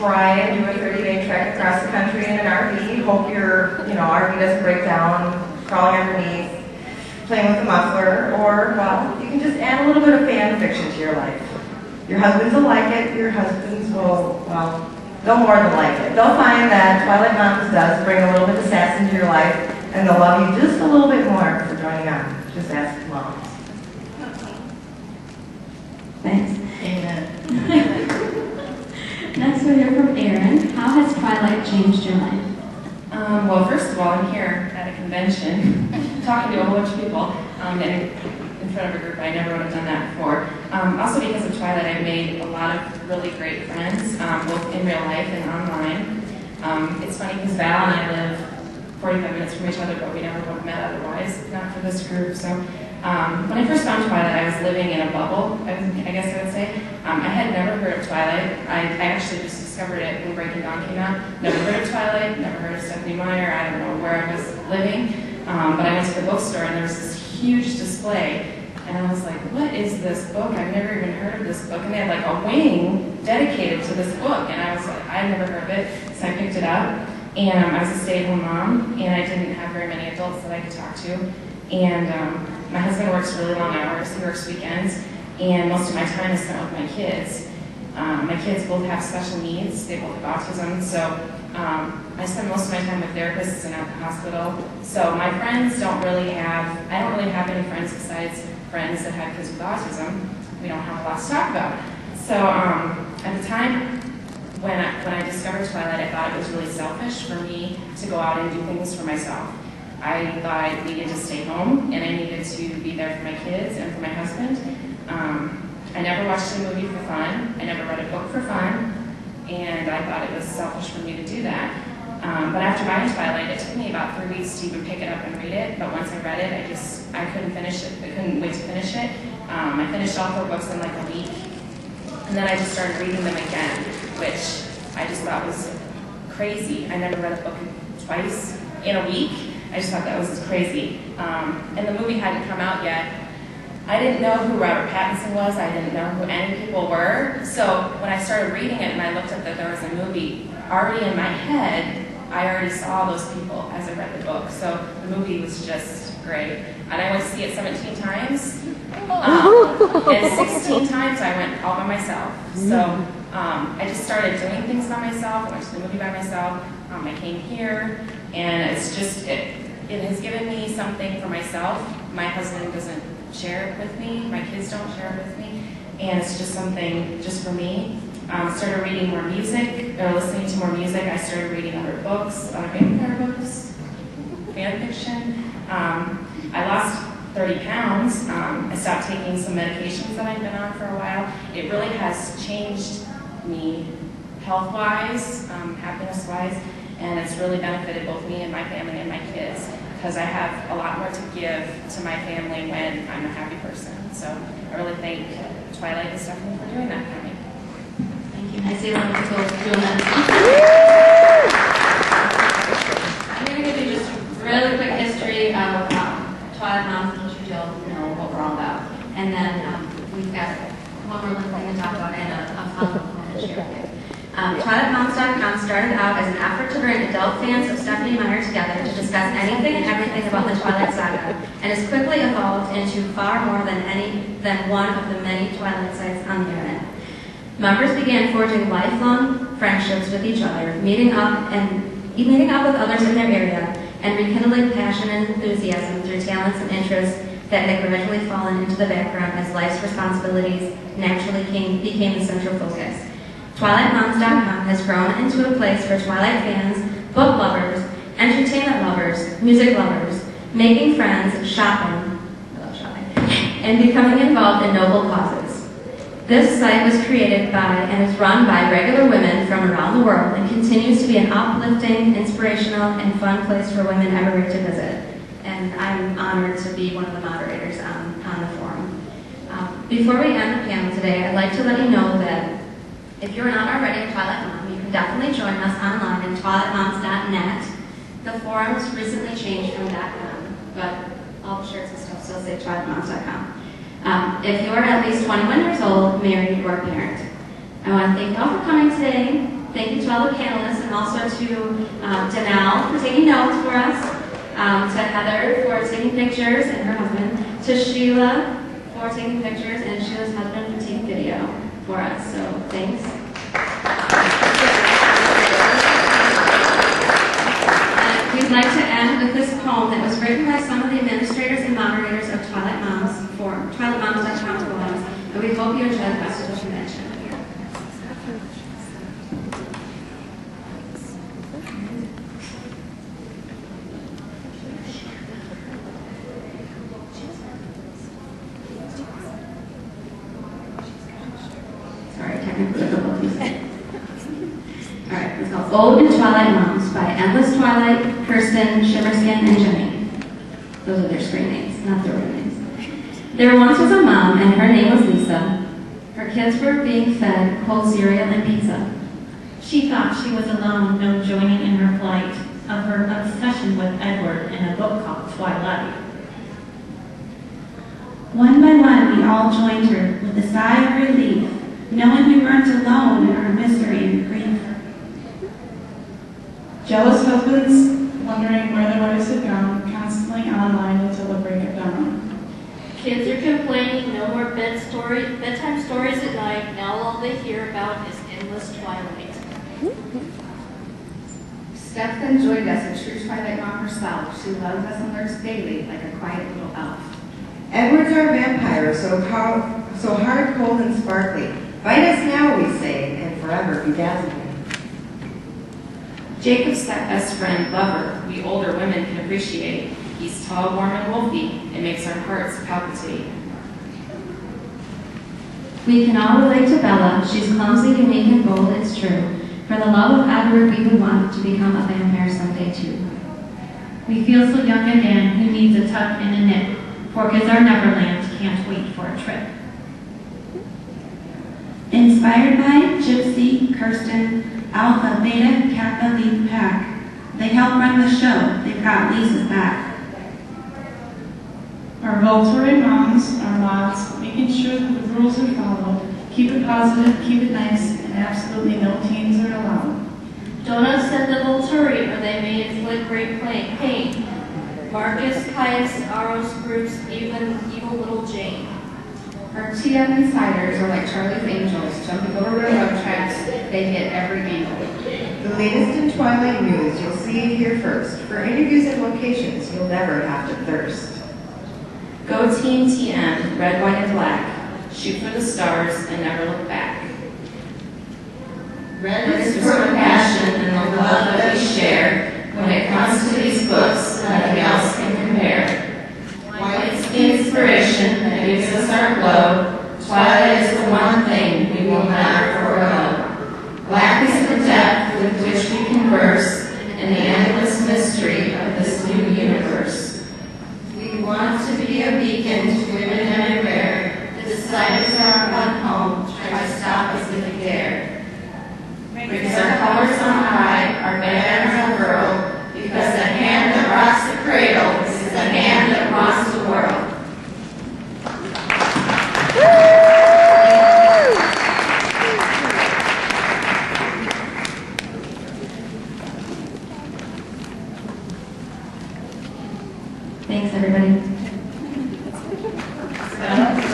Try and do a 30-day trek across the country in an RV. Hope your RV doesn't break down, crawling underneath, playing with a muffler, or, well, you can just add a little bit of fan fiction to your life. Your husbands will like it. Your husbands will, well, they'll more than like it. They'll find that Twilight Mountains does bring a little bit of sass into your life, and they'll love you just a little bit more for joining on. Just ask moms. Thanks. Amen. Next we'll hear from Erin. How has Twilight changed your life? Well, first of all, I'm here at a convention talking to a whole bunch of people and in front of a group. I never would have done that before. Also because of Twilight, I've made a lot of really great friends, both in real life and online. It's funny because Val and I live 45 minutes from each other, but we never would have met otherwise, not for this group. So when I first found Twilight, I was living in a bubble, I guess I would say. I had never heard of Twilight. I actually just discovered it when Breaking Dawn came out. Never heard of Twilight, never heard of Stephenie Meyer. I don't know where I was living. But I went to the bookstore and there was this huge display. And I was like, what is this book? I've never even heard of this book. And they had like a wing dedicated to this book. And I was like, I'd never heard of it. So I picked it up. And I was a stay-at-home mom. And I didn't have very many adults that I could talk to. And my husband works really long hours. He works weekends. And most of my time is spent with my kids. My kids both have special needs. They both have autism. So I spend most of my time with therapists and at the hospital. So my friends I don't really have any friends besides friends that have kids with autism. We don't have a lot to talk about. So at the time when I discovered Twilight, I thought it was really selfish for me to go out and do things for myself. I thought I needed to stay home and I needed to be there for my kids and for my husband. I never watched a movie for fun. I never read a book for fun. And I thought it was selfish for me to do that. But after buying Twilight, it took me about 3 weeks to even pick it up and read it. But once I read it, I couldn't finish it. I couldn't wait to finish it. I finished all 4 books in like a week. And then I just started reading them again, which I just thought was crazy. I never read a book twice in a week. I just thought that was crazy. And the movie hadn't come out yet. I didn't know who Robert Pattinson was. I didn't know who any people were. So when I started reading it and I looked up that there was a movie, already in my head, I already saw those people as I read the book. So the movie was just great. And I went to see it 17 times. And 16 times I went all by myself. So I just started doing things by myself. I went to the movie by myself. I came here. And it's just, it has given me something for myself. My husband doesn't share it with me. My kids don't share it with me. And it's just something just for me. Started reading more music, or listening to more music. I started reading other books, other vampire books, fan fiction. I lost 30 pounds. I stopped taking some medications that I've been on for a while. It really has changed me health-wise, happiness-wise, and it's really benefited both me and my family and my kids, because I have a lot more to give to my family when I'm a happy person. So I really thank Twilight and Stephenie for doing that for me. Thank you. I see a lot of people doing that. I'm going to give you just a really quick history of Twilight Mountains, in case you don't know what we're all about. And then we've got one more little thing to talk about and a follow-up to share with you. TwilightMountains.com started out as an effort to bring adult fans of Stephenie Meyer together to discuss anything and everything about the Twilight Saga, and has quickly evolved into far more than one of the many Twilight sites on the internet. Members began forging lifelong friendships with each other, meeting up with others in their area, and rekindling passion and enthusiasm through talents and interests that had gradually fallen into the background as life's responsibilities naturally became the central focus. TwilightMoms.com has grown into a place for Twilight fans, book lovers, entertainment lovers, music lovers, making friends, shopping, I love shopping, and becoming involved in noble causes. This site was created by and is run by regular women from around the world and continues to be an uplifting, inspirational, and fun place for women everywhere to visit. And I'm honored to be one of the moderators on the forum. Before we end the panel today, I'd like to let you know that if you're not already a Twilight Mom, you can definitely join us online at twilightmoms.net. The forums recently changed from .com, but all the shirts and stuff still say twilightmoms.com. If you're at least 21 years old, married, or a parent. I want to thank you all for coming today. Thank you to all the panelists, and also to Danelle for taking notes for us, to Heather for taking pictures and her husband, to Sheila for taking pictures and Sheila's husband for taking video for us. So thanks. And we'd like to end with this poem that was written by some of the administrators and moderators of Twilight Moms for TwilightMoms.com forums, and we hope you enjoy the rest of the convention. Sorry, technical difficulties. All right, it's called Ode to Twilight Moms by Endless Twilight, Kirsten, Shimmerskin, and Jenny. Those are their screen names, not their real names. There once was a mom, and her name was Lisa. Her kids were being fed cold cereal and pizza. She thought she was alone, no joining in her plight of her obsession with Edward in a book called Twilight. One by one, we all joined her with a sigh of relief, knowing we weren't alone in our misery and grief. Jealous husbands wondering where their wives had gone, constantly online until the break of dawn. Kids are complaining, no more bedtime stories at night. Now all they hear about is endless twilight. Steph enjoyed us, a true Twilight Mom herself. She loves us and lurks daily like a quiet little elf. Edward's our vampire, so hard, cold, and sparkly. Fight us now, we say, and forever be dazzling. Jacob's that best friend, lover, we older women can appreciate. He's tall, warm, and wolfy. It makes our hearts palpitate. We can all relate to Bella. She's clumsy, unique, and bold, it's true. For the love of Edward, we would want to become a vampire someday, too. We feel so young again, who needs a tuck and a nip. Fork is our Neverland, can't wait for a trip. Inspired by Gypsy, Kirsten, Alpha, Beta, Kappa lead the pack. They help run the show. They've got Lisa's back. Our Volturi moms, our mods, making sure that the rules are followed. Keep it positive, keep it nice, and absolutely no teens are allowed. Donuts said the Volturi, or they may inflict great pain. Marcus, Caius, Aros, Bruce, even evil little Jane. Our TM insiders are like Charlie's Angels, jumping over railroad tracks. They hit every angle. The latest in Twilight news, you'll see it here first. For interviews and locations, you'll never have to thirst. Go Team TM, red, white, and black. Shoot for the stars and never look back. Red is for the passion and the love that we share. When it comes to these books, nothing else can compare. White's the inspiration that gives us our glow. Twilight is the one thing we will never forego. Black is the depth with which we converse in the endless mystery of this new universe. We want to be a beacon to women everywhere. This light is our run home. Try to stop us if you dare. Raise our colors on high, our banners unfurled, because the hand that rocks the cradle is the hand that rocks the world. Thanks, everybody. Oh,